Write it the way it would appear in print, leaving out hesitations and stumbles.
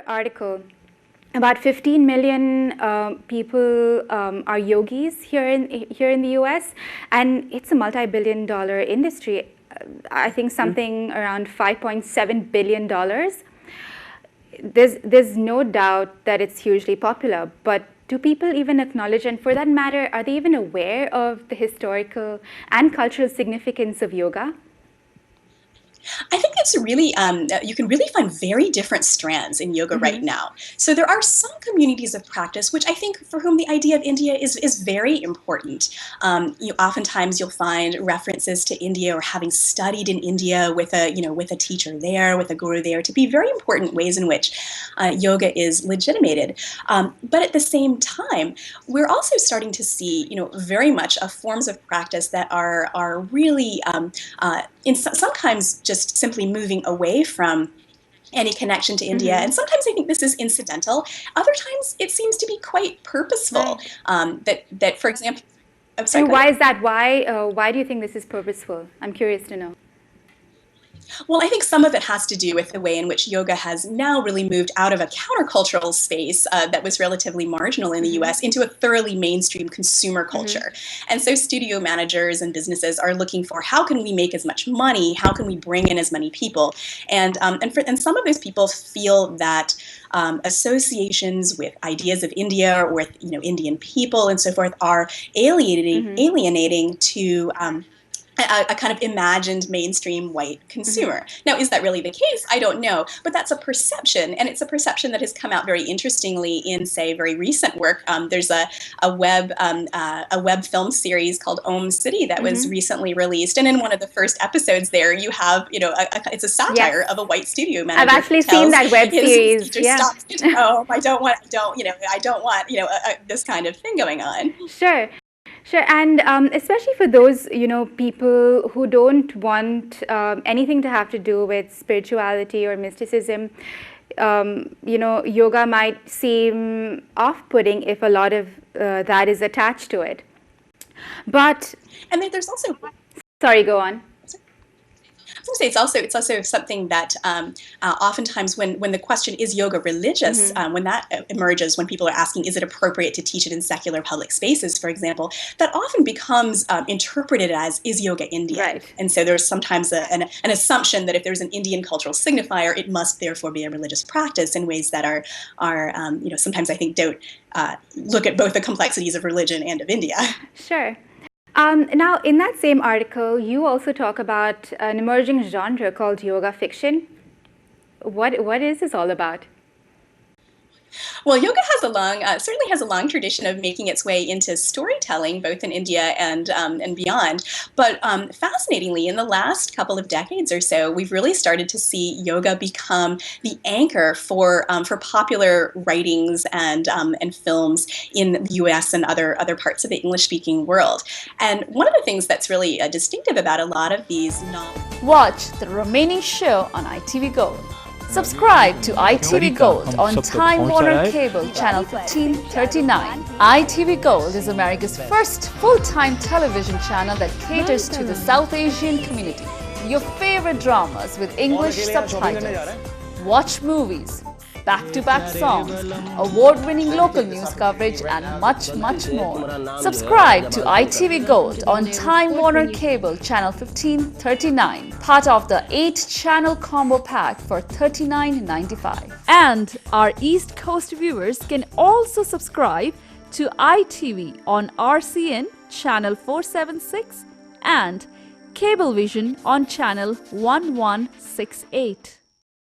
article, about 15 million people are yogis here in the US, and it's a multi-billion-dollar industry. I think something around $5.7 billion. There's no doubt that it's hugely popular, but do people even acknowledge, and for that matter, are they even aware of the historical and cultural significance of yoga? I think it's really, you can really find very different strands in yoga right now. So there are some communities of practice, which I think for whom the idea of India is very important. Oftentimes you'll find references to India or having studied in India with with a teacher there, with a guru there, to be very important ways in which yoga is legitimated. But at the same time, we're also starting to see, very much forms of practice that are really sometimes just simply moving away from any connection to India. And sometimes I think this is incidental. Other times it seems to be quite purposeful. That, for example, I'm sorry. And why is that? Why do you think this is purposeful? I'm curious to know. Well, I think some of it has to do with the way in which yoga has now really moved out of a countercultural space that was relatively marginal in the US into a thoroughly mainstream consumer culture. And so studio managers and businesses are looking for, how can we make as much money? How can we bring in as many people? And some of those people feel that associations with ideas of India or with Indian people and so forth are alienating to a kind of imagined mainstream white consumer. Now, is that really the case? I don't know, but that's a perception, and it's a perception that has come out very interestingly in, say, very recent work. There's a web film series called Om City that was recently released, and in one of the first episodes there, you have it's a satire of a white studio manager. I've actually seen that web series. Oh, I don't want this kind of thing going on. Sure. Sure, and especially for those, people who don't want anything to have to do with spirituality or mysticism, yoga might seem off-putting if a lot of that is attached to it. And there's also... Sorry, go on. I was going to say it's also something that oftentimes when the question, is yoga religious, when that emerges, when people are asking, is it appropriate to teach it in secular public spaces, for example, that often becomes interpreted as, is yoga Indian? Right. And so there's sometimes an assumption that if there's an Indian cultural signifier, it must therefore be a religious practice in ways that are sometimes I think don't look at both the complexities of religion and of India. Sure. Now, in that same article, you also talk about an emerging genre called yoga fiction. What is this all about? Well, yoga has certainly has a long tradition of making its way into storytelling, both in India and beyond. But fascinatingly, in the last couple of decades or so, we've really started to see yoga become the anchor for popular writings and films in the U.S. and other parts of the English-speaking world. And one of the things that's really distinctive about a lot of these novels. Watch the remaining show on ITV Gold. Subscribe to ITV Gold on Time Warner Cable Channel 1539. ITV Gold is America's first full-time television channel that caters to the South Asian community. Your favorite dramas with English subtitles. Watch movies, back-to-back songs, award-winning local news coverage, and much, much more. Subscribe to ITV Gold on Time Warner Cable Channel 1539, part of the 8-channel combo pack for $39.95. And our East Coast viewers can also subscribe to ITV on RCN Channel 476 and Cablevision on Channel 1168.